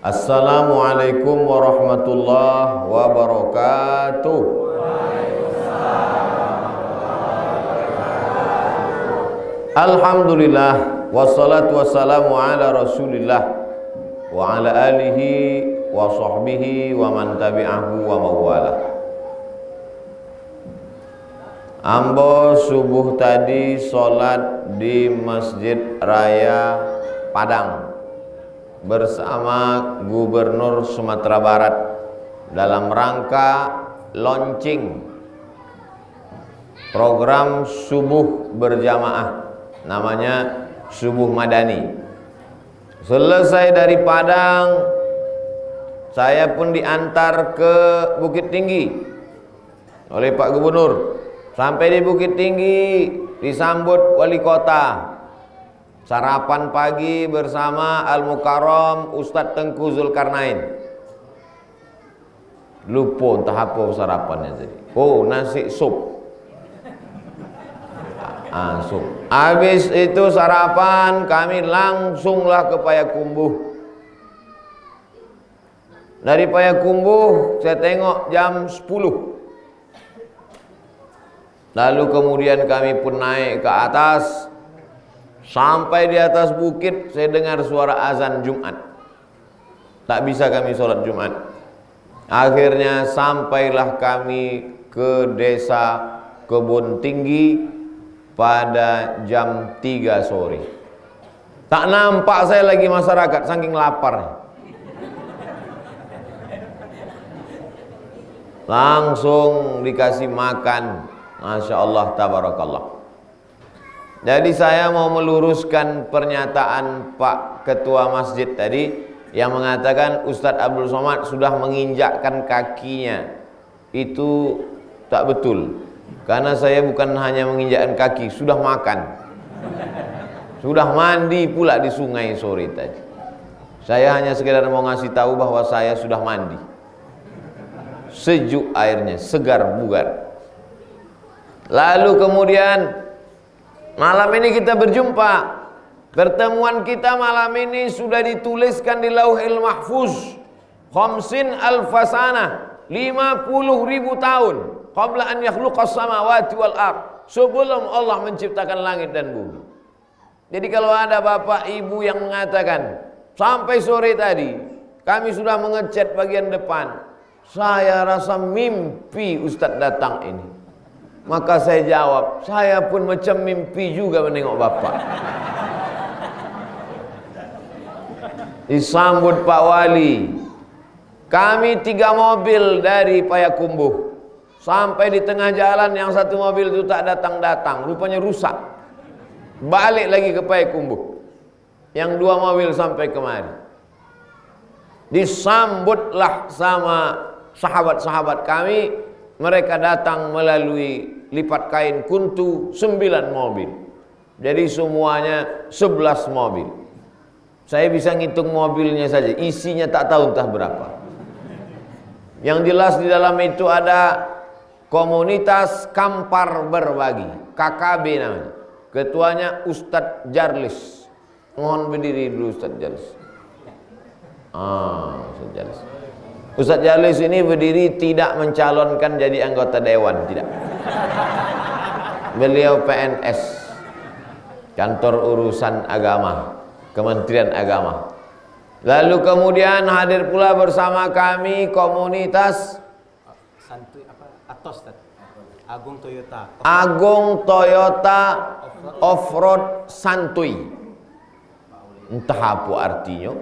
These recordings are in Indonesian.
Assalamualaikum warahmatullahi wabarakatuh. Alhamdulillah, wassalatu wassalamu ala rasulillah wa ala alihi wa sahbihi wa man tabi'ahu wa mawala. Ambo subuh tadi sholat di Masjid Raya Padang bersama Gubernur Sumatera Barat dalam rangka launching program subuh berjamaah, namanya Subuh Madani. Selesai dari Padang, saya pun diantar ke Bukit Tinggi oleh Pak Gubernur. Sampai di Bukit Tinggi disambut wali kota. Sarapan pagi bersama Al-Mukarram Ustadz Tengku Zulkarnain. Lupa entah apa sarapannya jadi. Oh, nasi sup. Sup. Habis itu sarapan, kami langsunglah ke Payakumbuh. Dari Payakumbuh saya tengok jam 10. Lalu kemudian kami pun naik ke atas. Sampai di atas bukit saya dengar suara azan Jumat. Tak bisa kami sholat Jumat. Akhirnya sampailah kami ke desa Kebun Tinggi pada jam 3 sore. Tak nampak saya lagi masyarakat saking laparnya. Langsung dikasih makan. Masya Allah, tabarakallah. Jadi saya mau meluruskan pernyataan Pak Ketua Masjid tadi yang mengatakan Ustadz Abdul Somad sudah menginjakkan kakinya. Itu tak betul. Karena saya bukan hanya menginjakkan kaki, sudah makan. Sudah mandi pula di sungai sore tadi. Saya hanya sekedar mau ngasih tahu bahwa saya sudah mandi. Sejuk airnya, segar bugar. Lalu kemudian malam ini kita berjumpa. Pertemuan kita malam ini sudah dituliskan di Lauhil Mahfuz. Khamsin alfasana, 50.000 tahun qabla an yakhluqas samawati wal ard, sebelum Allah menciptakan langit dan bumi. Jadi kalau ada bapak ibu yang mengatakan sampai sore tadi kami sudah mengecat bagian depan, saya rasa mimpi Ustadz datang ini. Maka saya jawab, saya pun macam mimpi juga menengok bapak. Disambut Pak Wali. Kami 3 mobil dari Payakumbuh. Sampai di tengah jalan yang satu mobil itu tak datang-datang, rupanya rusak. Balik lagi ke Payakumbuh. Yang 2 mobil sampai kemari. Disambutlah sama sahabat-sahabat kami. Mereka datang melalui lipat kain kuntu 9 mobil. Jadi semuanya 11 mobil. Saya bisa ngitung mobilnya saja, isinya tak tahu entah berapa. Yang jelas di dalam itu ada komunitas Kampar Berbagi, KKB namanya. Ketuanya Ustadz Jarlis. Mohon berdiri dulu Ustadz Jarlis. Ustadz Jarlis. Ustadz Jarlis ini berdiri tidak mencalonkan jadi anggota dewan, tidak. Beliau PNS, Kantor Urusan Agama, Kementerian Agama. Lalu kemudian hadir pula bersama kami komunitas Santuy apa? Atos tadi. Agung Toyota. Agung Toyota Off-Road Santuy. Entah apa artinya.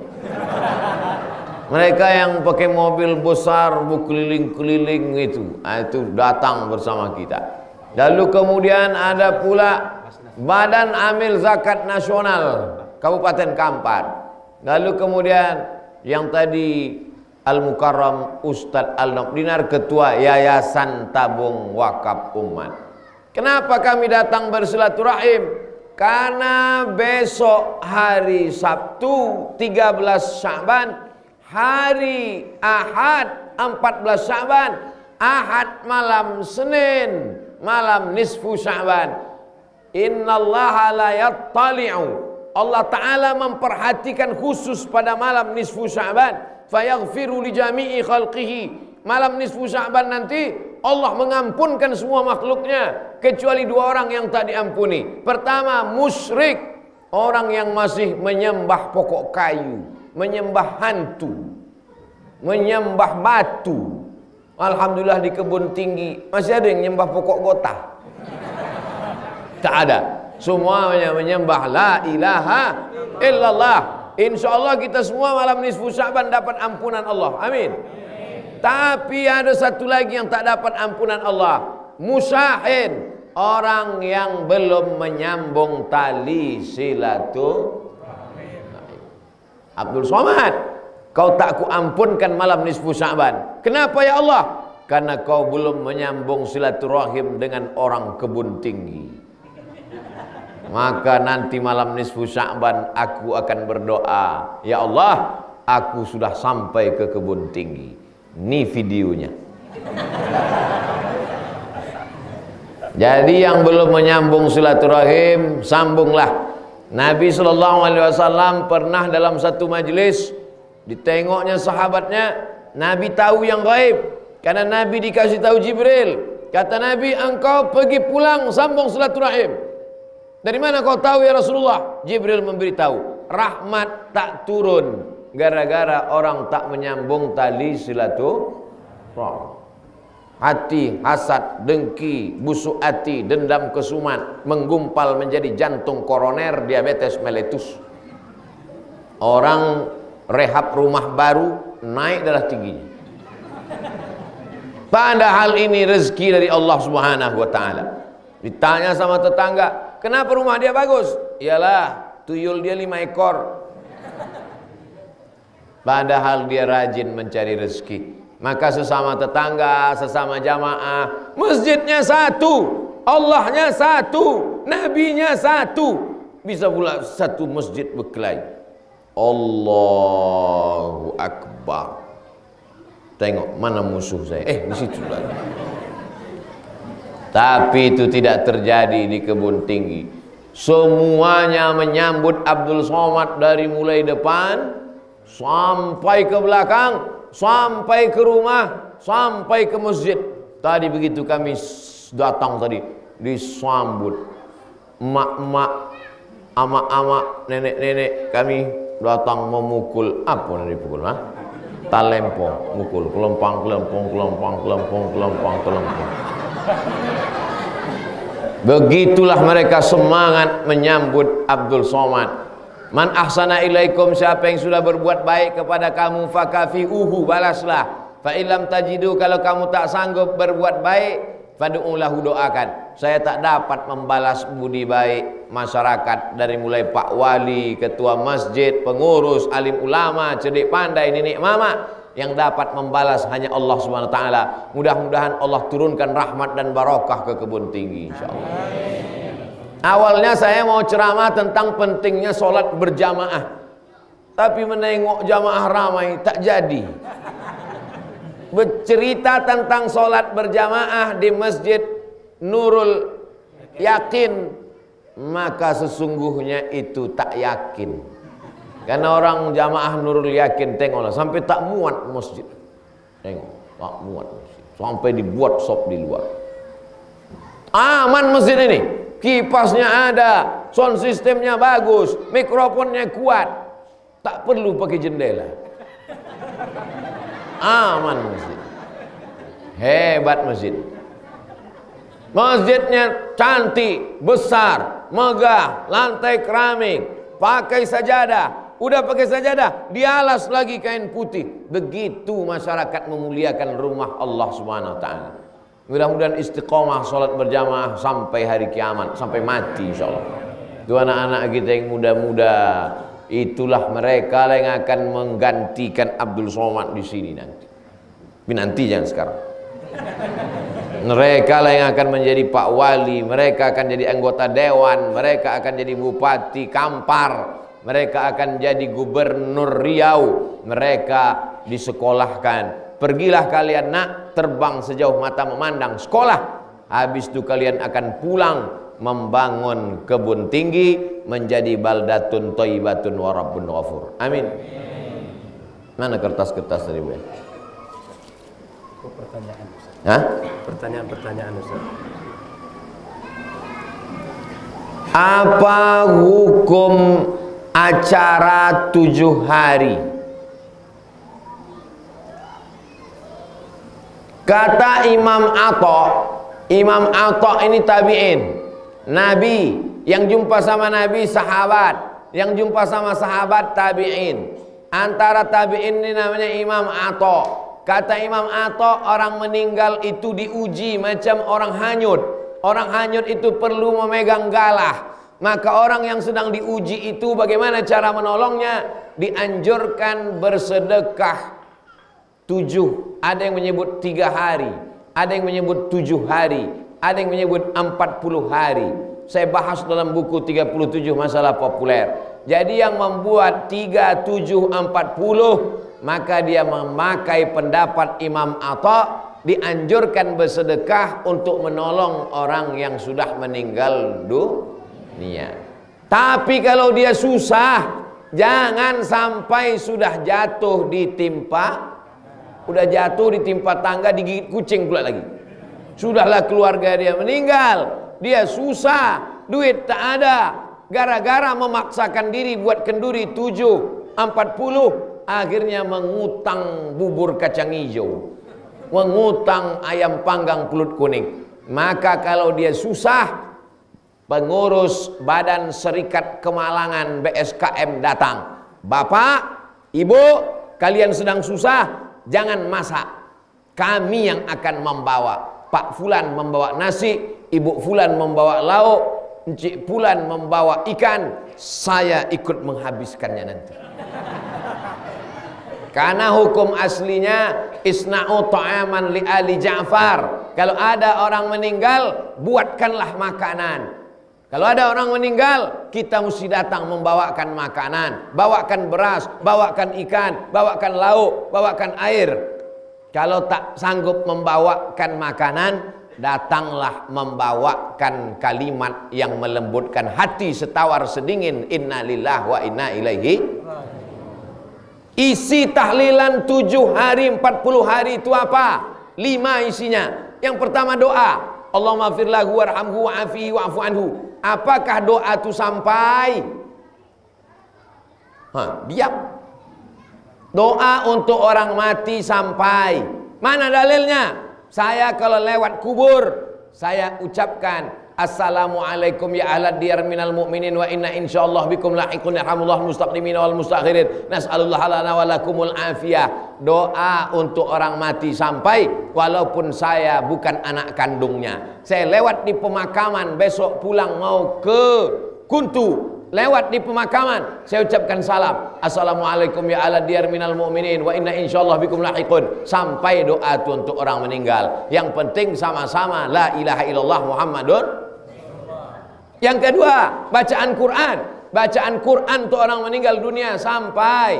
Mereka yang pakai mobil besar berkeliling-keliling itu datang bersama kita. Lalu kemudian ada pula Badan Amil Zakat Nasional Kabupaten Kampar. Lalu kemudian yang tadi Al-Mukarram Ustadz Al-Nabdinar, Ketua Yayasan Tabung Wakaf Umat. Kenapa kami datang bersilaturahim? Karena besok hari Sabtu 13 Sya'ban, hari Ahad 14 Sya'ban, Ahad malam Senin, malam nisfu Sya'ban. Innallaha la yattali'u, Allah Ta'ala memperhatikan khusus pada malam nisfu Sya'ban. fayaghfiru li jami'i khalqihi. Malam nisfu Sya'ban nanti Allah mengampunkan semua makhluknya kecuali dua orang yang tak diampuni. Pertama, musyrik, orang yang masih menyembah pokok kayu, menyembah hantu, menyembah batu. Alhamdulillah di kebun tinggi masih ada yang menyembah pokok gotah. Tak ada. Semuanya menyembah la ilaha illallah. Insyaallah kita semua malam nisfu Sya'ban dapat ampunan Allah. Amin. Tapi ada satu lagi yang tak dapat ampunan Allah. Musyahin, orang yang belum menyambung tali silaturahim. Abdul Somad, kau tak kuampunkan malam nisfu Sya'ban. Kenapa ya Allah? Karena kau belum menyambung silaturahim dengan orang kebun tinggi. Maka nanti malam nisfu Sya'ban aku akan berdoa, ya Allah, aku sudah sampai ke kebun tinggi. Ini videonya. Jadi yang belum menyambung silaturahim, sambunglah. Nabi SAW pernah dalam satu majelis, ditengoknya sahabatnya, Nabi tahu yang gaib, karena Nabi dikasih tahu Jibril. Kata Nabi, engkau pergi pulang sambung silaturahim. Dari mana kau tahu ya Rasulullah? Jibril memberitahu, rahmat tak turun gara-gara orang tak menyambung tali silaturahim. Hati, hasad, dengki, busuk hati, dendam, kesumat menggumpal menjadi jantung koroner, diabetes meletus. Orang rehab rumah baru, naik darah tingginya. Padahal ini rezeki dari Allah Subhanahu wa taala. Ditanya sama tetangga, kenapa rumah dia bagus? Iyalah, tuyul dia 5 ekor. Padahal dia rajin mencari rezeki. Maka sesama tetangga, sesama jamaah, masjidnya satu, Allahnya satu, nabinya satu. Bisa pula satu masjid berkelahi. Allahu Akbar. Tengok mana musuh saya. Di situ lagi. Tapi itu tidak terjadi di kebun tinggi. Semuanya menyambut Abdul Somad dari mulai depan sampai ke belakang, sampai ke rumah, sampai ke masjid. Tadi begitu kami datang tadi, disambut emak-emak, amak-amak, nenek-nenek kami datang memukul. Apa yang dipukul? Talempo, mukul, kelempang, kelempong, kelempang, kelempong, kelempang, kelempong. Begitulah mereka semangat menyambut Abdul Somad. Man ahsana ilaikum, siapa yang sudah berbuat baik kepada kamu, fakafi'uhu, balaslah. Fa illam tajidu, kalau kamu tak sanggup berbuat baik, fad'u lahu, doakan. Saya tak dapat membalas budi baik masyarakat dari mulai Pak Wali, ketua masjid, pengurus, alim ulama, cerdik pandai, nenek mama. Yang dapat membalas hanya Allah Subhanahu wa taala. Mudah-mudahan Allah turunkan rahmat dan barakah ke kebun tinggi insyaallah. Awalnya saya mau ceramah tentang pentingnya sholat berjamaah, tapi menengok jamaah ramai tak jadi. Bercerita tentang sholat berjamaah di Masjid Nurul Yakin, maka sesungguhnya itu tak yakin. Karena orang jamaah Nurul Yakin, tengoklah sampai tak muat masjid. Tengok, tak muat masjid. Sampai dibuat sop di luar. Aman masjid ini. Kipasnya ada, sound sistemnya bagus, mikrofonnya kuat, tak perlu pakai jendela. Aman masjid, hebat masjid. Masjidnya cantik, besar, megah, lantai keramik, pakai sajadah. Udah pakai sajadah, dialas lagi kain putih. Begitu masyarakat memuliakan rumah Allah Subhanahu wa taala. Mudah-mudahan istiqomah sholat berjamaah sampai hari kiamat, sampai mati insyaallah. Itu anak-anak kita yang muda-muda, itulah mereka yang akan menggantikan Abdul Somad di sini nanti. Tapi nanti jangan sekarang. Mereka lah yang akan menjadi Pak Wali, mereka akan jadi anggota dewan, mereka akan jadi bupati Kampar, mereka akan jadi gubernur Riau, mereka disekolahkan. Pergilah kalian nak, terbang sejauh mata memandang, sekolah. Habis itu kalian akan pulang membangun kebun tinggi menjadi baldatun thayyibatun wa rabbun ghafur. Amin. Mana kertas-kertas tadi, Bu? Pertanyaan Ustaz. Hah? Pertanyaan Ustaz. Apa hukum acara 7 hari? Kata Imam Atta ini tabi'in, Nabi, yang jumpa sama Nabi sahabat, yang jumpa sama sahabat tabi'in. Antara tabi'in ini namanya Imam Atta. Kata Imam Atta, orang meninggal itu diuji macam orang hanyut. Orang hanyut itu perlu memegang galah. Maka orang yang sedang diuji itu bagaimana cara menolongnya? Dianjurkan bersedekah 7, ada yang menyebut 3 hari, ada yang menyebut 7 hari, ada yang menyebut 40 hari. Saya bahas dalam buku 37 masalah populer. Jadi yang membuat 3, 7, 40, maka dia memakai pendapat Imam Atta, dianjurkan bersedekah untuk menolong orang yang sudah meninggal dunia. Tapi kalau dia susah, jangan sampai sudah jatuh ditimpa tangga, digigit kucing pula lagi. Sudahlah keluarga dia meninggal, dia susah, duit tak ada, gara-gara memaksakan diri buat kenduri 7, 40, akhirnya mengutang bubur kacang hijau, mengutang ayam panggang pelut kuning. Maka kalau dia susah, pengurus Badan Serikat Kemalangan BSKM datang. Bapak, Ibu, kalian sedang susah, jangan masak, kami yang akan membawa. Pak Fulan membawa nasi, Ibu Fulan membawa lauk, Encik Fulan membawa ikan, saya ikut menghabiskannya nanti. Karena hukum aslinya isna'u ta'aman li ali Ja'far. Kalau ada orang meninggal, buatkanlah makanan. Kalau ada orang meninggal, kita mesti datang membawakan makanan, bawakan beras, bawakan ikan, bawakan lauk, bawakan air. Kalau tak sanggup membawakan makanan, datanglah membawakan kalimat yang melembutkan hati setawar sedingin, inna lillahi wa inna ilaihi. Isi tahlilan 7 hari 40 hari itu apa? 5 isinya. Yang pertama doa, Allahumma fir lahu warhamhu wa'afihi wa'fu anhu. Apakah doa itu sampai? Diam. Doa untuk orang mati sampai. Mana dalilnya? Saya kalau lewat kubur, saya ucapkan Assalamualaikum ya ahlad diyar minal mu'minin wa inna insyaallah bikum lahiqun yarhamullah mustaqdimin wal mustakhirin nas'alullah lana wa lakumul afiyah. Doa untuk orang mati sampai, walaupun saya bukan anak kandungnya. Saya lewat di pemakaman, besok pulang mau ke Kuntu, lewat di pemakaman, saya ucapkan salam Assalamualaikum ya ahlad diyar minal mu'minin wa inna insyaallah bikum lahiqun, sampai doa itu untuk orang meninggal. Yang penting sama-sama la ilaha illallah Muhammadun. Yang kedua, bacaan Quran. Bacaan Quran untuk orang meninggal dunia sampai.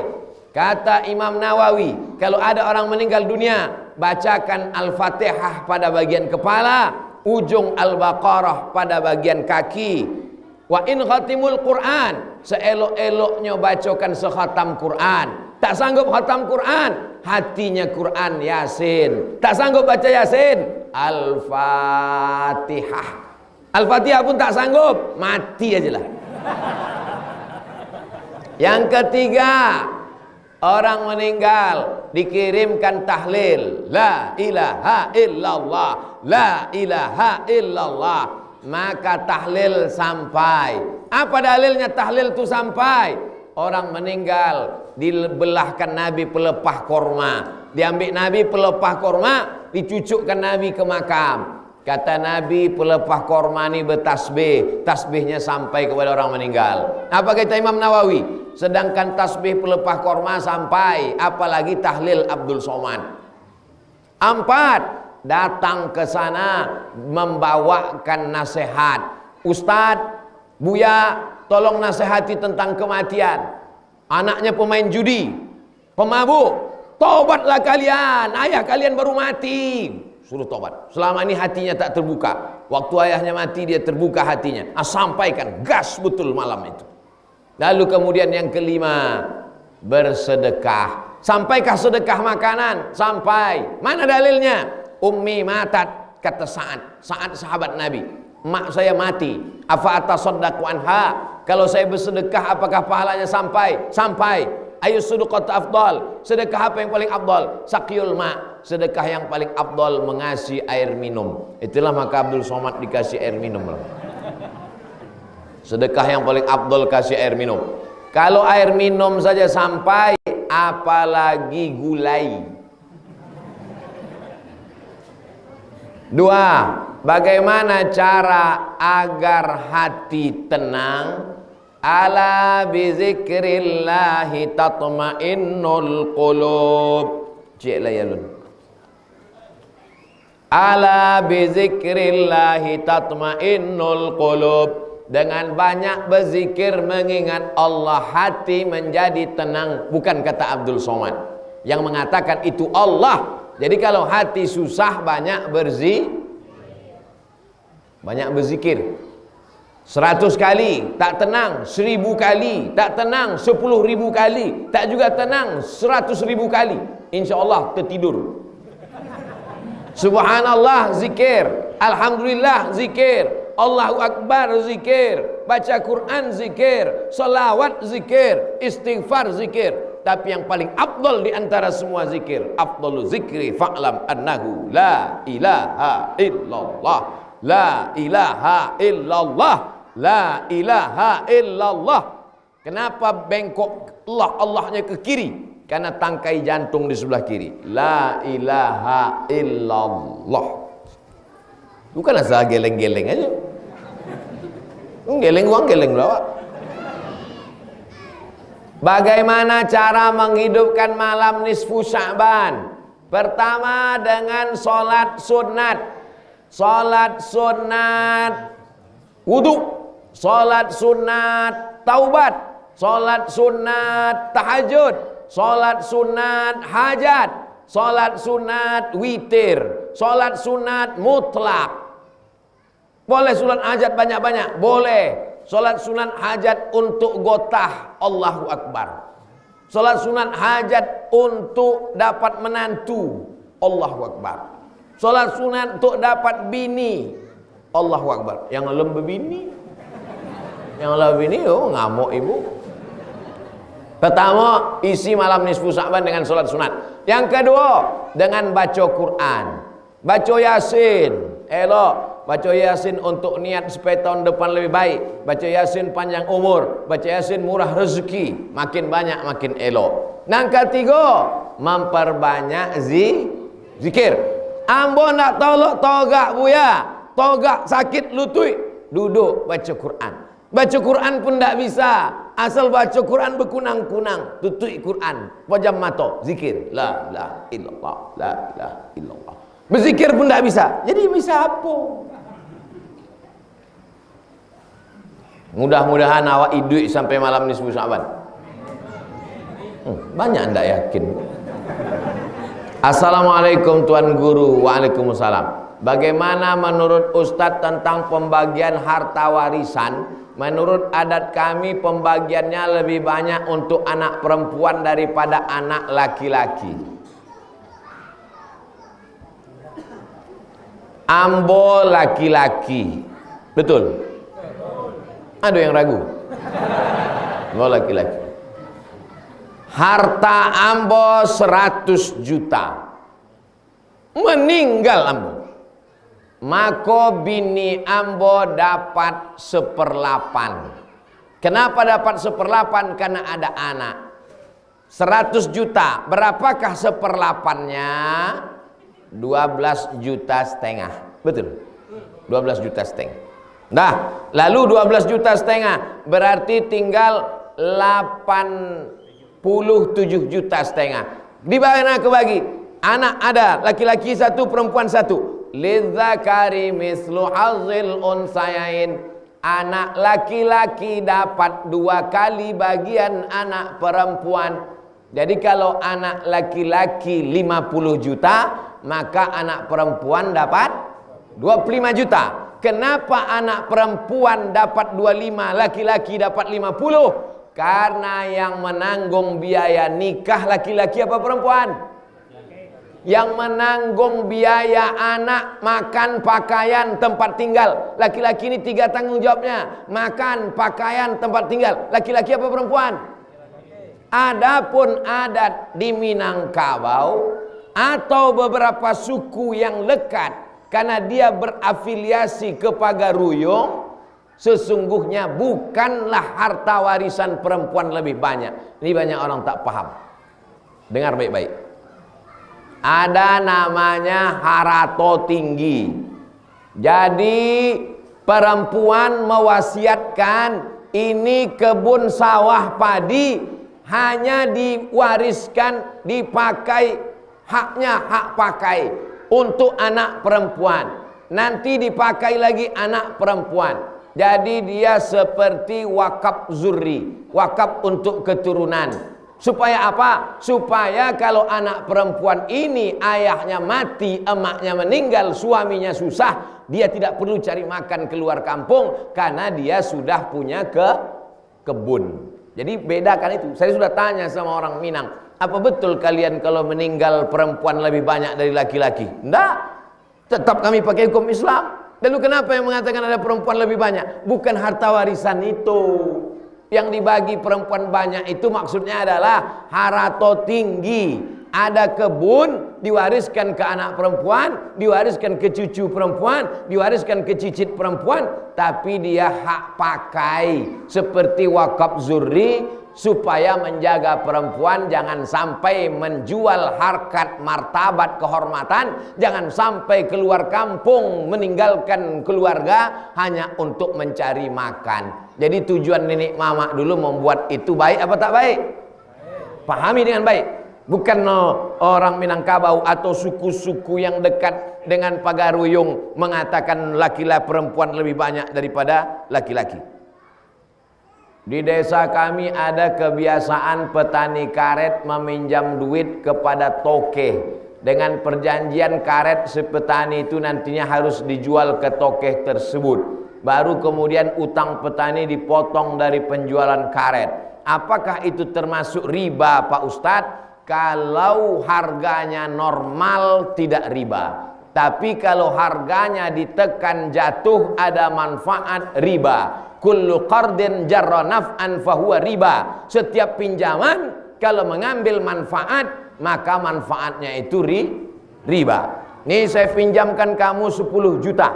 Kata Imam Nawawi, kalau ada orang meninggal dunia, bacakan Al-Fatihah pada bagian kepala, ujung Al-Baqarah pada bagian kaki. Wa in khatimul Quran, seelok-eloknya bacakan sekhatam Quran. Tak sanggup khatam Quran, hatinya Quran Yasin. Tak sanggup baca Yasin, Al-Fatihah. Al-Fatihah pun tak sanggup, mati aja lah. Yang ketiga, orang meninggal dikirimkan tahlil la ilaha illallah, la ilaha illallah, maka tahlil sampai. Apa dalilnya tahlil itu sampai? Orang meninggal dibelahkan Nabi pelepah korma, diambil Nabi pelepah korma, dicucukkan Nabi ke makam. Kata Nabi, pelepah korma ini bertasbih, tasbihnya sampai kepada orang meninggal. Apa kata Imam Nawawi? Sedangkan tasbih pelepah korma sampai, apalagi tahlil Abdul Somad. 4, datang ke sana membawakan nasihat. Ustadz, Buya, tolong nasihati tentang kematian. Anaknya pemain judi, pemabuk. Tobatlah kalian, ayah kalian baru mati. Suruh tobat. Selama ini hatinya tak terbuka. Waktu ayahnya mati dia terbuka hatinya. Sampaikan, gas betul malam itu. Lalu kemudian yang kelima, bersedekah. Sampaikah sedekah makanan? Sampai. Mana dalilnya? Ummi matat, kata Sa'ad sahabat Nabi. Mak saya mati. Afa atasaddaqu anha? Kalau saya bersedekah apakah pahalanya sampai? Sampai. Ayu sedekah afdal? Sedekah apa yang paling afdal? Saqiyul ma. Sedekah yang paling afdal mengasih air minum. Itulah maka Abdul Somad dikasih air minum. Sedekah yang paling afdal kasih air minum. Kalau air minum saja sampai, apalagi gulai. Dua, bagaimana cara agar hati tenang? Ala bizikrillahi tatma'innul qulub. Cik layalun. Ala bizikrillahi tatma'innul qulub. Dengan banyak berzikir mengingat Allah, hati menjadi tenang. Bukan kata Abdul Somad yang mengatakan itu Allah. Jadi kalau hati susah banyak berzikir. 100 kali tak tenang, 1000 kali tak tenang, 10.000 kali tak juga tenang, 100.000 kali insya Allah tertidur. Subhanallah zikir, Alhamdulillah zikir, Allahu Akbar zikir, baca Quran zikir, salawat zikir, istighfar zikir. Tapi yang paling afdal di antara semua zikir, afdalu zikri fa'lam annahu la ilaha illallah, la ilaha illallah, la ilaha illallah. Kenapa bengkok Allahnya ke kiri? Karena tangkai jantung di sebelah kiri. La ilaha illallah. Bukan asal geleng-geleng aja. Geleng uang, geleng lawak. Bagaimana cara menghidupkan malam nisfu Sya'ban? Pertama dengan sholat sunat. Sholat sunat wudu, sholat sunat taubat, sholat sunat tahajud, sholat sunat hajat, sholat sunat witir, sholat sunat mutlak. Boleh sholat hajat banyak-banyak? Boleh. Sholat sunat hajat untuk gotah, Allahu Akbar. Sholat sunat hajat untuk dapat menantu, Allahu Akbar. Sholat sunat untuk dapat bini, Allahu Akbar. Yang lembut bini, yang lebih bini, oh ngamuk ibu. Pertama, isi malam nisfu Sya'ban dengan sholat sunat. Yang kedua, dengan baca Quran, baca Yasin, elok. Baca Yasin untuk niat supaya tahun depan lebih baik. Baca Yasin panjang umur. Baca Yasin murah rezeki. Makin banyak makin elok. Yang ketiga, memperbanyak zikir. Ambo nak tolok togak buya, togak sakit lutut, duduk baca Quran. Baca Quran pun tak bisa. Asal baca Quran berkunang-kunang, tutup Quran, pejam mata, zikir. La ilaha illallah, la ilaha illallah. Berzikir pun tak bisa. Jadi bisa apa? Mudah-mudahan awak hidup sampai malam nisfu Sya'ban. Banyak anda yakin. Assalamualaikum Tuan Guru. Waalaikumsalam. Bagaimana menurut Ustadz tentang pembagian harta warisan? Menurut adat kami pembagiannya lebih banyak untuk anak perempuan daripada anak laki-laki. Ambo laki-laki. Betul? Ada yang ragu? Ambo laki-laki. Harta ambo 100 juta. Meninggal ambo. Maka bini ambo dapat 1/8. Kenapa dapat 1/8? Karena ada anak. 100 juta. Berapakah 1/8-nya? 12,5 juta. Betul? 12,5 juta. Nah, lalu 12,5 juta berarti tinggal 87,5 juta. Di mana kebagi? Anak ada, laki-laki 1, perempuan 1. Lidzakari mislu hazzil unsayain. Anak laki-laki dapat 2 kali bagian anak perempuan. Jadi kalau anak laki-laki 50 juta, maka anak perempuan dapat 25 juta. Kenapa anak perempuan dapat 25, laki-laki dapat 50? Karena yang menanggung biaya nikah laki-laki apa perempuan? Yang menanggung biaya anak, makan, pakaian, tempat tinggal. Laki-laki ini 3 tanggung jawabnya. Makan, pakaian, tempat tinggal. Laki-laki apa perempuan? Adapun adat di Minangkabau atau beberapa suku yang lekat, karena dia berafiliasi ke Pagaruyung, sesungguhnya bukanlah harta warisan perempuan lebih banyak. Ini banyak orang tak paham. Dengar baik-baik. Ada namanya harato tinggi. Jadi perempuan mewasiatkan ini kebun sawah padi hanya diwariskan, dipakai haknya, hak pakai untuk anak perempuan. Nanti dipakai lagi anak perempuan. Jadi dia seperti wakaf zurri, wakaf untuk keturunan. Supaya apa? Supaya kalau anak perempuan ini ayahnya mati, emaknya meninggal, suaminya susah, dia tidak perlu cari makan keluar kampung karena dia sudah punya kebun. Jadi bedakan itu. Saya sudah tanya sama orang Minang, apa betul kalian kalau meninggal perempuan lebih banyak dari laki-laki? Enggak. Tetap kami pakai hukum Islam. Lalu kenapa yang mengatakan ada perempuan lebih banyak? Bukan harta warisan itu. Yang dibagi perempuan banyak itu maksudnya adalah harato tinggi. Ada kebun diwariskan ke anak perempuan, diwariskan ke cucu perempuan, diwariskan ke cicit perempuan, tapi dia hak pakai seperti wakaf zurri, supaya menjaga perempuan jangan sampai menjual harkat martabat kehormatan, jangan sampai keluar kampung meninggalkan keluarga hanya untuk mencari makan. Jadi tujuan nenek mama dulu membuat itu baik apa tak baik? Pahami dengan baik. Bukan orang Minangkabau atau suku-suku yang dekat dengan Pagaruyung mengatakan laki-laki perempuan lebih banyak daripada laki-laki. Di desa kami ada kebiasaan petani karet meminjam duit kepada tokeh. Dengan perjanjian karet si petani itu nantinya harus dijual ke tokeh tersebut. Baru kemudian utang petani dipotong dari penjualan karet. Apakah itu termasuk riba Pak Ustadz? Kalau harganya normal tidak riba. Tapi kalau harganya ditekan jatuh ada manfaat riba. Kullu qardin jarra naf'an fahuwa riba. Setiap pinjaman kalau mengambil manfaat, maka manfaatnya itu riba. Nih saya pinjamkan kamu 10 juta.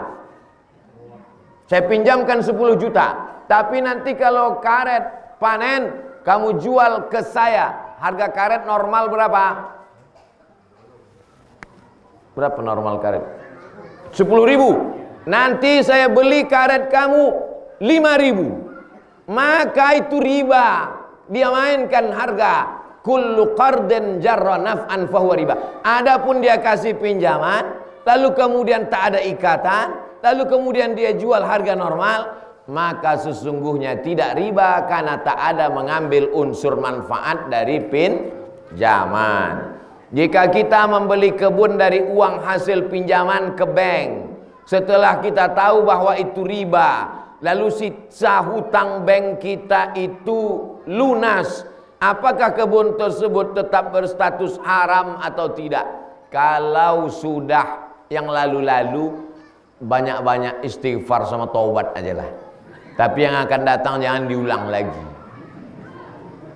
Saya pinjamkan 10 juta. Tapi nanti kalau karet panen, kamu jual ke saya. Harga karet normal berapa? Berapa normal karet? 10.000. Nanti saya beli karet kamu 5.000. Maka itu riba. Dia mainkan harga. Kullu qardin jarra naf'an fahuwa riba. Adapun dia kasih pinjaman, lalu kemudian tak ada ikatan, lalu kemudian dia jual harga normal, maka sesungguhnya tidak riba karena tak ada mengambil unsur manfaat dari pinjaman. Jika kita membeli kebun dari uang hasil pinjaman ke bank, setelah kita tahu bahwa itu riba, lalu sisa hutang bank kita itu lunas, apakah kebun tersebut tetap berstatus haram atau tidak? Kalau sudah yang lalu-lalu, banyak-banyak istighfar sama taubat aja lah. Tapi yang akan datang jangan diulang lagi.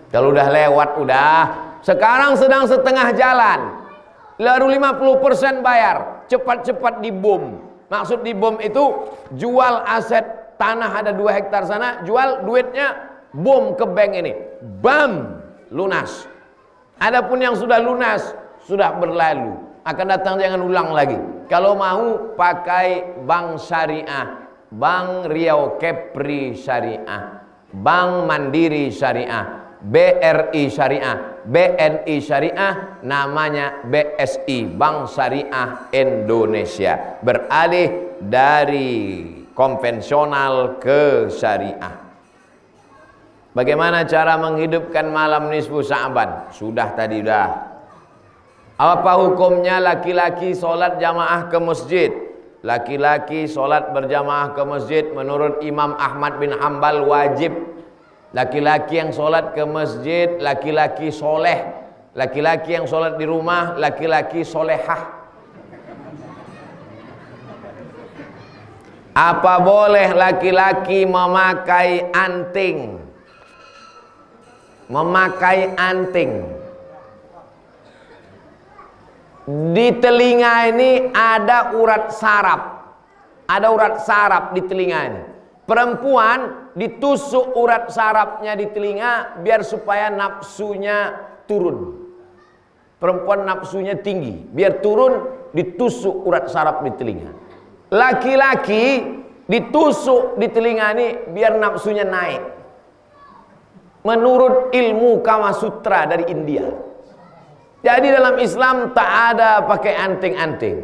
Kalau udah lewat, udah. Sekarang sedang setengah jalan, lalu 50% bayar, cepat-cepat dibom. Maksud dibom itu jual aset tanah ada 2 hektar sana, jual duitnya, bom ke bank ini, bam, lunas. Adapun yang sudah lunas, sudah berlalu, akan datang jangan ulang lagi. Kalau mau pakai bank syariah, Bank Riau Kepri Syariah, Bank Mandiri Syariah, BRI Syariah, BNI Syariah, namanya BSI, Bank Syariah Indonesia. Beralih dari konvensional ke syariah. Bagaimana cara menghidupkan malam nisfu Sya'ban? Sudah tadi dah. Apa hukumnya laki-laki sholat jamaah ke masjid? Laki-laki sholat berjamaah ke masjid menurut Imam Ahmad bin Hambal wajib. Laki-laki yang sholat ke masjid, laki-laki soleh. Laki-laki yang sholat di rumah, laki-laki solehah. Apa boleh laki-laki memakai anting? Memakai anting. Di telinga ini ada urat saraf. Ada urat saraf di telinga ini. Perempuan ditusuk urat sarafnya di telinga biar supaya nafsunya turun. Perempuan nafsunya tinggi, biar turun ditusuk urat saraf di telinga. Laki-laki ditusuk di telinga ini biar nafsunya naik. Menurut ilmu Kama Sutra dari India. Jadi dalam Islam tak ada pakai anting-anting.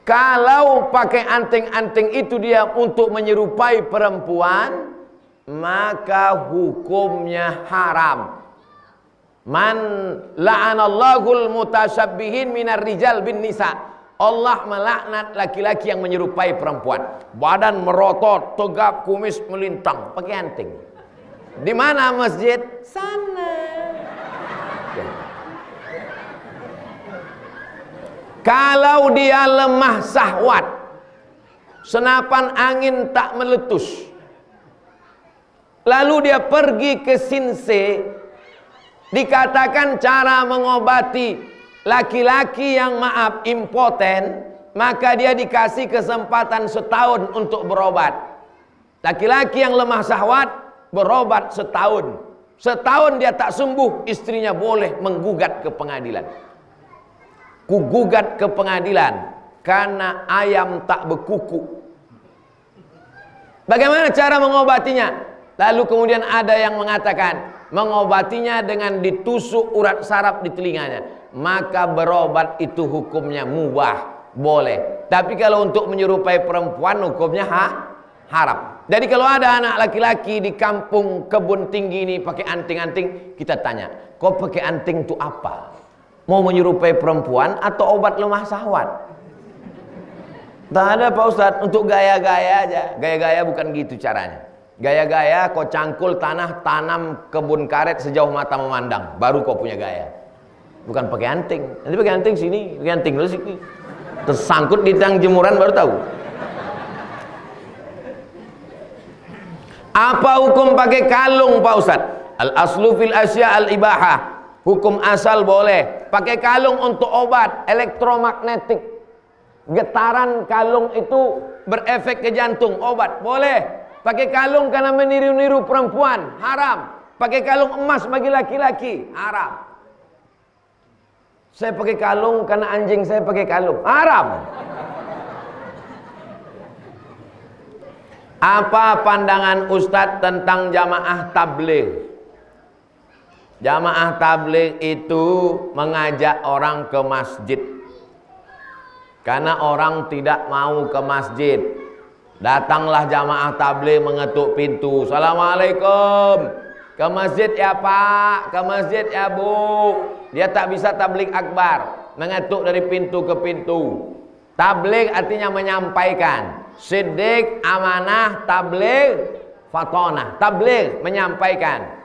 Kalau pakai anting-anting itu dia untuk menyerupai perempuan, maka hukumnya haram. Man la'anallahul mutasyabbihin minar rijal bin nisa. Allah melaknat laki-laki yang menyerupai perempuan. Badan merotot, tegap, kumis melintang, pakai anting. Di mana masjid? Sana. Kalau dia lemah syahwat, senapan angin tak meletus, lalu dia pergi ke sinse, dikatakan cara mengobati laki-laki yang maaf impoten, maka dia dikasih kesempatan setahun untuk berobat. Laki-laki yang lemah syahwat berobat setahun. Setahun dia tak sembuh, istrinya boleh menggugat ke pengadilan. Gugat ke pengadilan karena ayam tak berkuku. Bagaimana cara mengobatinya? Lalu kemudian ada yang mengatakan mengobatinya dengan ditusuk urat saraf di telinganya. Maka berobat itu hukumnya mubah, boleh. Tapi kalau untuk menyerupai perempuan hukumnya haram. Jadi kalau ada anak laki-laki di kampung Kebun Tinggi ini pakai anting-anting, kita tanya, kau pakai anting itu apa? Mau menyerupai perempuan atau obat lemah syahwat? Tak ada Pak Ustadz, untuk gaya-gaya aja. Gaya-gaya bukan gitu caranya. Gaya-gaya kau cangkul tanah, tanam kebun karet sejauh mata memandang, baru kau punya gaya. Bukan pakai anting. Nanti pakai anting sini, pakai anting dulu sini. Tersangkut di tang jemuran baru tahu. Apa hukum pakai kalung Pak Ustadz? Al-aslu fil asya al-ibahah. Hukum asal boleh. Pakai kalung untuk obat elektromagnetik. Getaran kalung itu berefek ke jantung, obat boleh. Pakai kalung karena meniru-niru perempuan, haram. Pakai kalung emas bagi laki-laki, haram. Saya pakai kalung karena anjing saya pakai kalung, haram. Apa pandangan Ustadz tentang jamaah tabligh? Jamaah tabligh itu mengajak orang ke masjid. Karena orang tidak mau ke masjid. Datanglah jamaah tabligh mengetuk pintu. Assalamualaikum. Ke masjid ya Pak, ke masjid ya Bu. Dia tak bisa tabligh akbar, mengetuk dari pintu ke pintu. Tabligh artinya menyampaikan. Siddiq, amanah, tabligh, fatonah. Tabligh menyampaikan.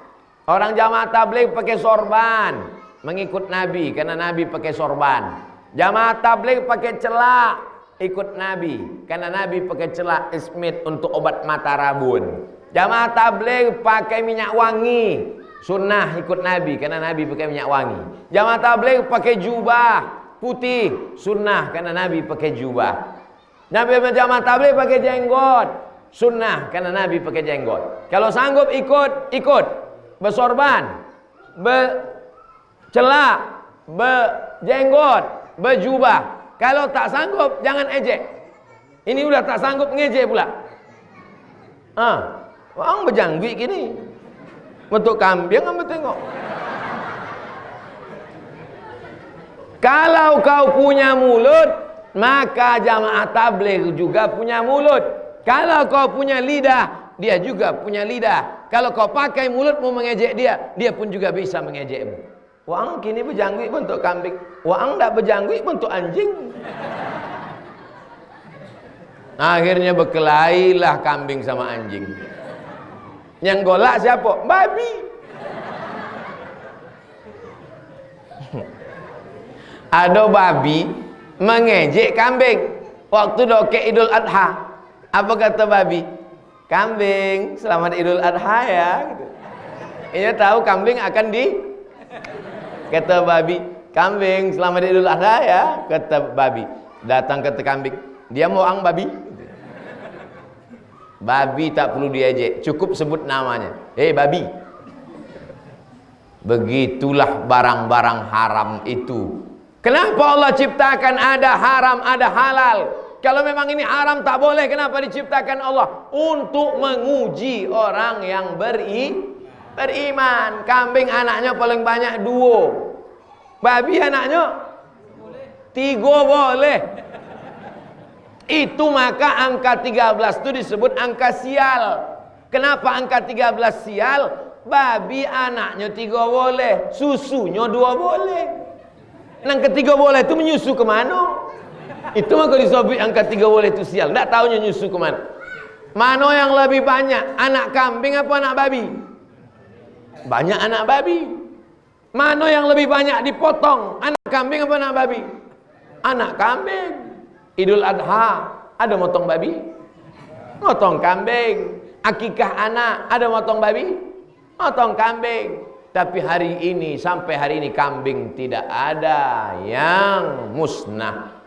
Orang jamaah tabligh pakai sorban, mengikut Nabi karena Nabi pakai sorban. Jamaah tabligh pakai celak, ikut Nabi karena Nabi pakai celak ismit untuk obat mata rabun. Jamaah tabligh pakai minyak wangi, sunnah ikut Nabi karena Nabi pakai minyak wangi. Jamaah tabligh pakai jubah putih, sunnah karena Nabi pakai jubah. Nabi jamaah tabligh pakai jenggot, sunnah karena Nabi pakai jenggot. Kalau sanggup ikut. Bersorban, bercelak, berjenggot, berjubah. Kalau tak sanggup jangan ejek. Ini udah tak sanggup ngejek pula. Orang berjanggut gini. Bentuk kambing apa tengok. Kalau kau punya mulut, maka jamaah tabligh juga punya mulut. Kalau kau punya lidah, dia juga punya lidah. Kalau kau pakai mulut mau mengejek dia, dia pun juga bisa mengejekmu. Wang kini berjanggut bentuk kambing, wang tak berjanggut bentuk anjing. Akhirnya berkelailah kambing sama anjing. Yang golak siapa? Babi. Ada babi mengejek kambing waktu dokek Idul Adha. Apa kata babi? Kambing, selamat Idul Adha ya. Ini tahu kambing akan kata babi, kambing, selamat Idul Adha ya. Kata babi, datang kata kambing, dia mau babi. Babi tak perlu diejek, cukup sebut namanya. Babi. Begitulah barang-barang haram itu. Kenapa Allah ciptakan ada haram, ada halal? Kalau memang ini haram tak boleh, kenapa diciptakan Allah? Untuk menguji orang yang beriman. Kambing anaknya paling banyak 2. Babi anaknya 3 boleh. Itu maka angka 13 itu disebut angka sial. Kenapa angka 13 sial? Babi anaknya 3 boleh, susunya 2 boleh. Yang ketiga boleh itu menyusu kemana? Itu maka disobek angka 3 boleh itu sial. Tidak tahunya nyusu kemana. Mana yang lebih banyak? Anak kambing apa anak babi? Banyak anak babi. Mana yang lebih banyak dipotong? Anak kambing apa anak babi? Anak kambing. Idul Adha ada motong babi? Motong kambing. Akikah anak ada motong babi? Motong kambing. Tapi hari ini, sampai hari ini kambing tidak ada yang musnah.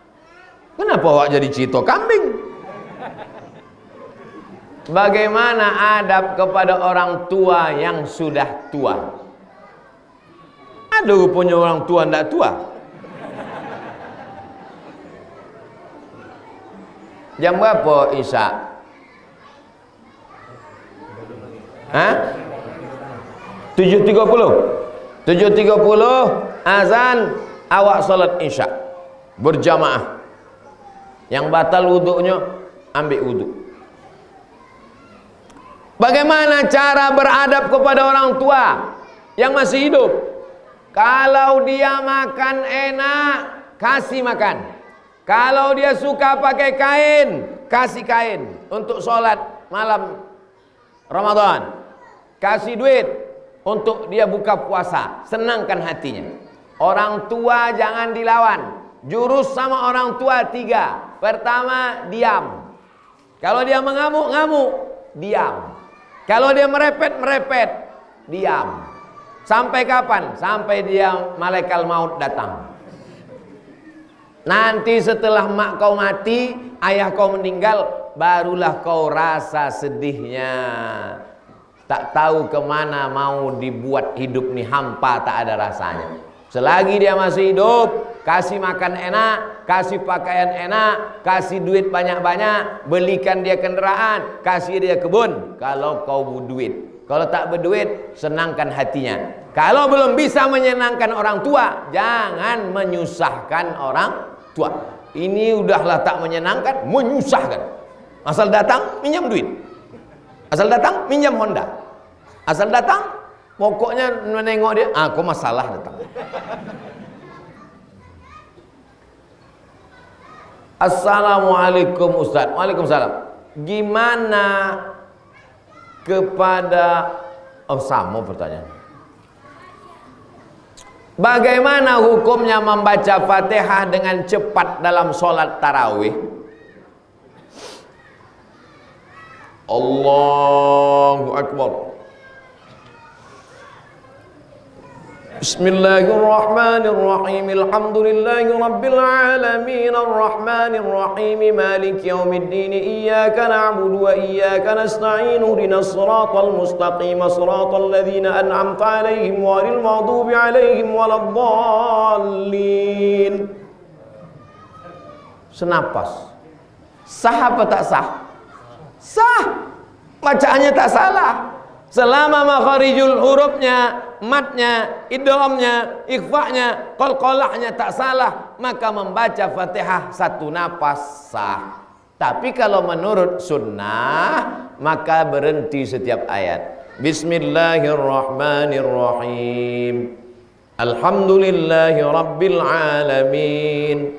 Kenapa awak jadi cito kambing? Bagaimana adab kepada orang tua yang sudah tua? Ada punya orang tua tidak tua? Jam berapa Isya? Hah? 7.30 azan, awak salat Isya berjamaah. Yang batal wuduknya ambil wuduk. Bagaimana cara beradab kepada orang tua yang masih hidup? Kalau dia makan enak, kasih makan. Kalau dia suka pakai kain, kasih kain untuk sholat malam Ramadan. Kasih duit untuk dia buka puasa, senangkan hatinya. Orang tua jangan dilawan. Jurus sama orang tua 3. Pertama, diam. Kalau dia mengamuk, ngamuk, diam. Kalau dia merepet, merepet, diam. Sampai kapan? Sampai dia malaikat maut datang. Nanti setelah mak kau mati, ayah kau meninggal, barulah kau rasa sedihnya. Tak tahu kemana mau dibuat hidup nih, hampa tak ada rasanya. Selagi dia masih hidup, kasih makan enak, kasih pakaian enak, kasih duit banyak-banyak, belikan dia kendaraan, kasih dia kebun. Kalau kau berduit, kalau tak berduit, senangkan hatinya. Kalau belum bisa menyenangkan orang tua, jangan menyusahkan orang tua. Ini udahlah tak menyenangkan, menyusahkan. Asal datang minjam duit, asal datang minjam Honda, asal datang pokoknya menengok dia, kok masalah datang. Assalamualaikum Ustaz. Waalaikumsalam. Gimana kepada sama pertanyaan. Bagaimana hukumnya membaca Fatihah dengan cepat dalam sholat tarawih? Allahu Akbar. Bismillahirrahmanirrahim. Alhamdulillahi rabbil alamin, arrahmanir rahim, maliki yaumiddin, iyyaka na'budu wa iyyaka nasta'in, ihdinas siratal mustaqim, siratal ladzina an'amta 'alaihim ghairil maghdubi 'alaihim waladdallin. Senapas. Sah apa tak sah? Sah. Bacaannya tak salah. Selama makharijul hurufnya, matnya, idghamnya, ikhfa'nya, qalqalahnya tak salah, maka membaca Fatihah satu napas sah. Tapi kalau menurut sunnah, maka berhenti setiap ayat. Bismillahirrahmanirrahim. Alhamdulillahi rabbil alamin.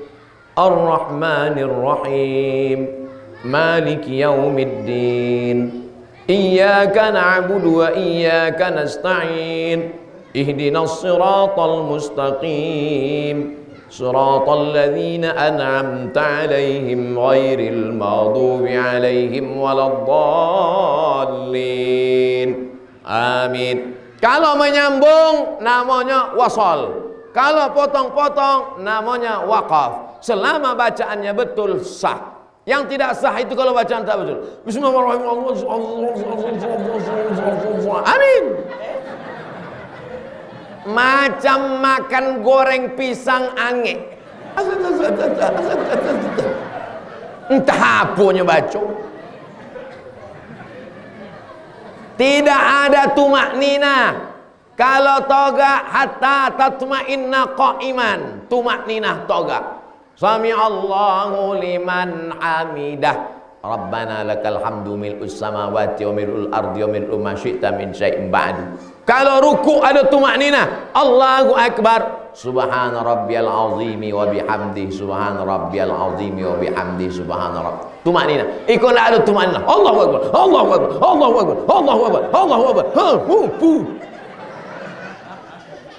Ar-Rahmanir Rahim. Maliki yaumiddin. Iyyaka na'budu wa iyyaka nasta'in. Ihdinas siratal mustaqim. Siratal ladzina an'amta 'alaihim ghairil maghdubi 'alaihim waladdallin. Amin. Kalau menyambung namanya wasal. Kalau potong-potong namanya waqaf. Selama bacaannya betul sah. Yang tidak sah itu kalau bacaan tak betul. Bismillahirrahmanirrahim. Amin. Macam makan goreng pisang ange. Entah apanya baca. Tidak ada tumak nina. Kalau toga hatta tatma'inna qa'iman. Tumak nina toga. Sami Allahu liman hamidah. Rabbana lakal hamdu mil'us samawati wa mil'ul ardi wa mil'u ma syi'ta min syai'in ba'du. Kalau ruku ada tumakninah, Allahu akbar, subhana rabbiyal azimi wa bihamdi, subhana rabbiyal azimi wa bihamdi, subhana rabb. Tumakninah. Iko ndak ada tumakninah. Allahu akbar, Allahu akbar, Allahu akbar, Allahu akbar, Allahu akbar.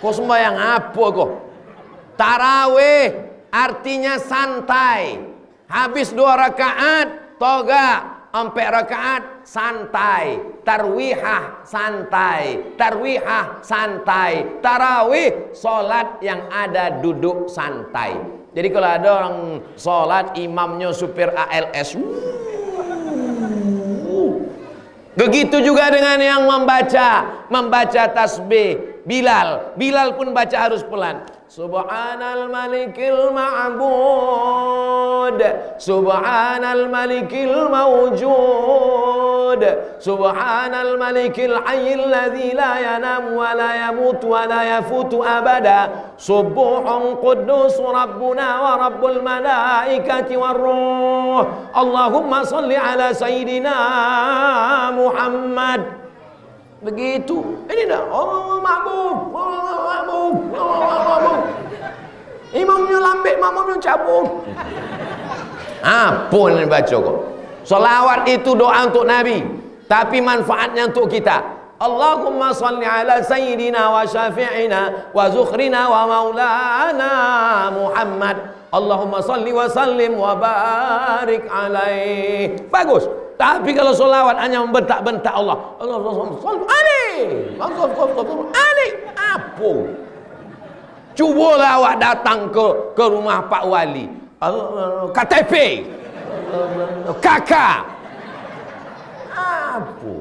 Kau sembahyang apa kau? Tarawih artinya santai. Habis 2 rakaat toga. 4 rakaat santai, tarwihah santai, tarwihah santai, tarawih solat yang ada duduk santai. Jadi kalau ada orang solat imamnya supir ALS, begitu juga dengan yang membaca tasbih. Bilal pun baca harus pelan. Subhanal malikil ma'bud, subhanal malikil mawjud, subhanal malikil hayyil ladzi la yanam wa la yamut wa la yafutu abada, subuhun quddus rabbuna wa rabbul malaikati war ruh. Allahumma salli ala sayyidina Muhammad. Begitu. Ini dah Allah ma'bud, Allah ma'bud, Allah ma'bud. Imamnya lambat, makmumnya cabut. Apa yang dibaca kau? Salawat itu doa untuk Nabi, tapi manfaatnya untuk kita. Allahumma salli ala sayyidina wa syafi'ina wa zukhrina wa maulana Muhammad. Allahumma salli wa sallim wa barik alaih. Bagus. Tapi kalau solawat hanya membentak-bentak Allah, apa? Cubalah awak datang ke rumah Pak Wali, KTP, kakak, apa?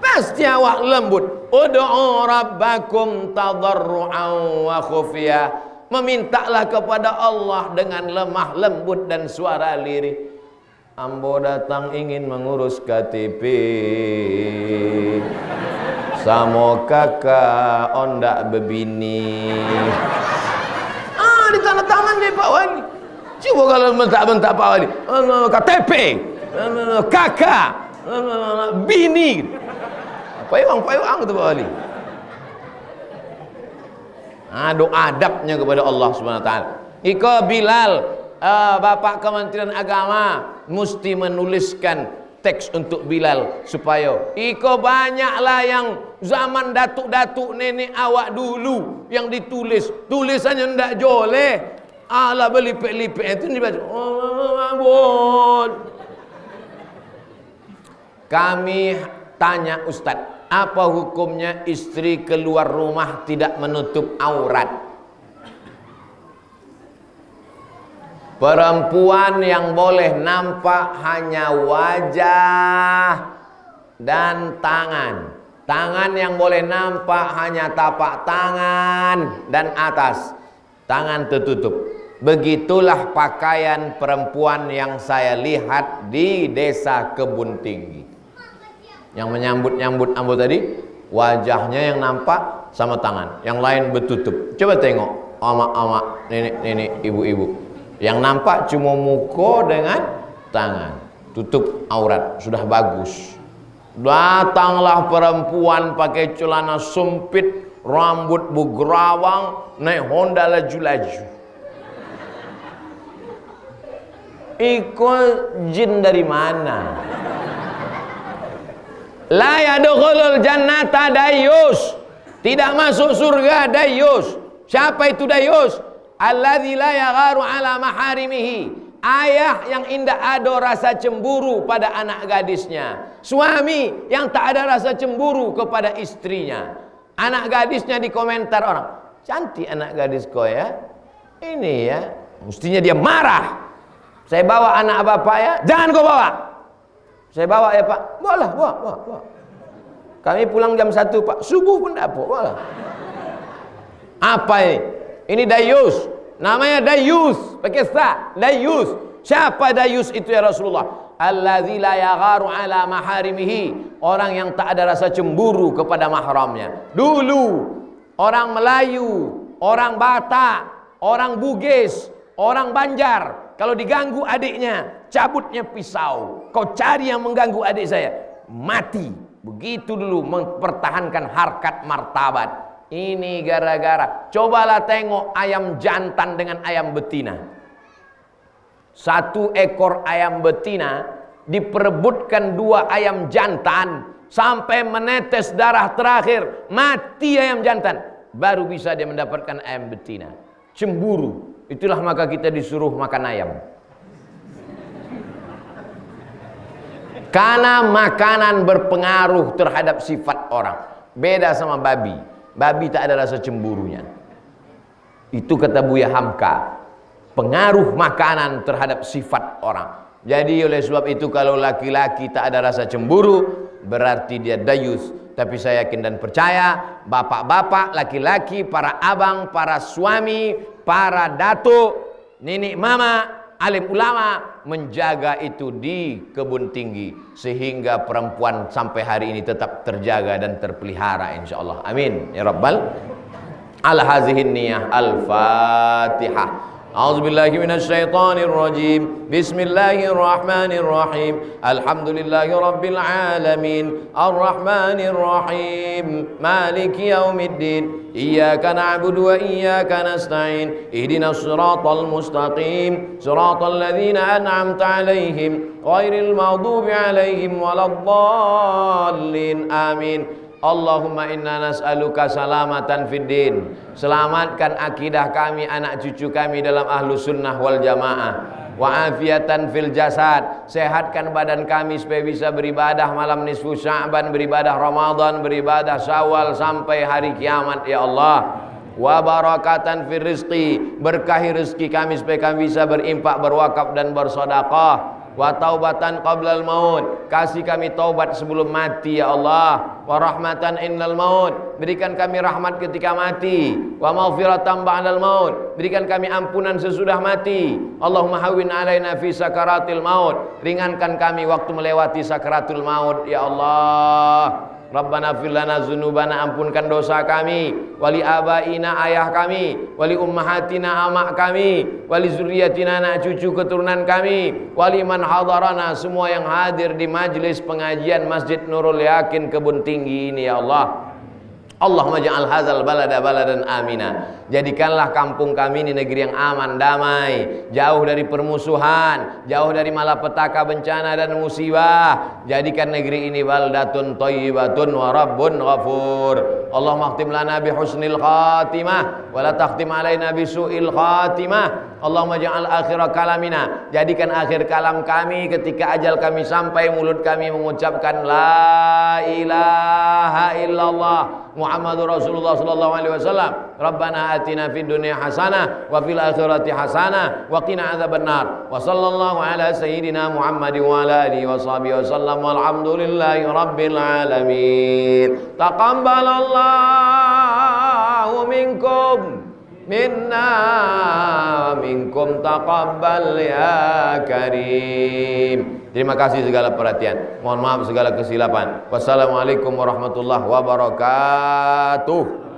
Pasti awak lembut. Ud'u rabbakum tadarru'an wa khufiyah. Memintalah kepada Allah dengan lemah lembut dan suara lirih. Ambo datang ingin mengurus KTP sama kakak ondak bebini. Ditandatangan deh Pak Wali. Coba kalau bentak-bentak Pak Wali, KTP, kakak, bini. Payung tu Pak Wali. Ada adabnya kepada Allah Subhanahu Wa Taala. Iko Bilal, Bapak Kementerian Agama mesti menuliskan teks untuk Bilal supaya iko banyaklah yang zaman datuk-datuk nenek awak dulu yang ditulis tulisannya ndak joleh, ala belipek-lipek itu dibaca. Kami tanya Ustadz, apa hukumnya istri keluar rumah tidak menutup aurat? Perempuan yang boleh nampak hanya wajah dan tangan. Tangan yang boleh nampak hanya tapak tangan dan atas. Tangan tertutup. Begitulah pakaian perempuan yang saya lihat di desa Kebun Tinggi. Yang menyambut-nyambut ambo tadi, wajahnya yang nampak sama tangan. Yang lain bertutup. Coba tengok, amak-amak, nenek-nenek, ibu-ibu. Yang nampak cuma muka dengan tangan, tutup aurat, sudah bagus. Datanglah perempuan pakai celana sempit, rambut bugerawang, naik Honda laju-laju. Iko jin dari mana? La yadkhulul jannata dayyus. Tidak masuk surga dayyus. Siapa itu dayyus? Alladzi la yagharu ala maharimihi. Ayah yang indah ada rasa cemburu pada anak gadisnya. Suami yang tak ada rasa cemburu kepada istrinya. Anak gadisnya dikomentar orang, cantik anak gadis kau ya. Ini ya, mestinya dia marah. Saya bawa anak bapak ya, jangan kau bawa. Saya bawa ya pak, bawa. Kami pulang jam 1 pak, subuh pun dapur, bawa. Apa ini? Ini dayus. Namanya dayus, pakai sa, dayus. Siapa dayus itu ya Rasulullah? Allazi la yagharu ala maharimihi. Orang yang tak ada rasa cemburu kepada mahramnya. Dulu orang Melayu, orang Batak, orang Bugis, orang Banjar, kalau diganggu adiknya, cabutnya pisau. Kau cari yang mengganggu adik saya, mati. Begitu dulu mempertahankan harkat martabat. Ini gara-gara, cobalah tengok ayam jantan dengan ayam betina. Satu ekor ayam betina diperebutkan 2 ayam jantan sampai menetes darah terakhir, mati ayam jantan, baru bisa dia mendapatkan ayam betina. Cemburu. Itulah maka kita disuruh makan ayam. Karena makanan berpengaruh terhadap sifat orang. Beda sama babi. Babi tak ada rasa cemburunya. Itu kata Buya Hamka. Pengaruh makanan terhadap sifat orang. Jadi oleh sebab itu kalau laki-laki tak ada rasa cemburu, berarti dia dayus. Tapi saya yakin dan percaya, bapak-bapak, laki-laki, para abang, para suami, para datuk, nenek mama, alim ulama menjaga itu di kebun tinggi sehingga perempuan sampai hari ini tetap terjaga dan terpelihara insyaallah. Amin ya rabbal alamin. Niyah al-Fatihah. A'udzubillahi minasyaitonir rajim. Bismillahirrahmanirrahim. Alhamdulillahi rabbil alamin. Arrahmanir rahim. Maliki yaumiddin. Iyyaka na'budu wa iyyaka nasta'in. Ihdinas siratal mustaqim. Siratal ladzina an'amta 'alaihim ghairil maghdubi 'alaihim waladdallin. Amin. Allahumma inna nas'aluka salamatan fid din. Selamatkan akidah kami, anak cucu kami dalam ahlus sunnah wal jamaah. Wa afiatan fil jasad. Sehatkan badan kami supaya bisa beribadah malam nisfu Sya'ban, beribadah Ramadan, beribadah Syawal sampai hari kiamat ya Allah. Wa barakatan fil rizqi. Berkahi rezeki kami supaya kami bisa berimpak, berwakaf dan bersedekah. Wa taubatan qablal maut. Kasih kami taubat sebelum mati ya Allah. Wa rahmatan innal maut. Berikan kami rahmat ketika mati. Wa maghfiratan ba'dal maut. Berikan kami ampunan sesudah mati. Allahumma hawwin alaina fi sakaratil maut. Ringankan kami waktu melewati sakaratul maut ya Allah. Rabbana fir lana dzunubana, ampunkan dosa kami, wali abaina, ayah kami, wali ummahatina, amak kami, wali zurriyatina, anak cucu keturunan kami, wali man hadarana, semua yang hadir di majlis pengajian Masjid Nurul Yakin Kebun Tinggi ini ya Allah. Allahumma ja'al hadzal balada baladan amina. Jadikanlah kampung kami ini negeri yang aman, damai, jauh dari permusuhan, jauh dari malapetaka, bencana dan musibah. Jadikan negeri ini baldatun thayyibatun wa rabbun ghafur. Allahumma khtim lana bi husnil khatimah wa la takhtim alaina bi su'il khatimah. Allahumma ja'al akhira kalamina. Jadikan akhir kalam kami ketika ajal kami sampai, mulut kami mengucapkan la ilaha illallah Muhammadur Rasulullah sallallahu alaihi wasallam. Rabbana atina fid dunya hasanah wa fil akhirati hasanah wa qina adzabannar. Wa sallallahu ala sayyidina Muhammad wa ala alihi wa sahbihi wasallam. Walhamdulillahi rabbil alamin. Taqabbalallahu minkum minna wa minkum taqabbal ya karim. Terima kasih segala perhatian. Mohon maaf segala kesilapan. Wassalamualaikum warahmatullahi wabarakatuh.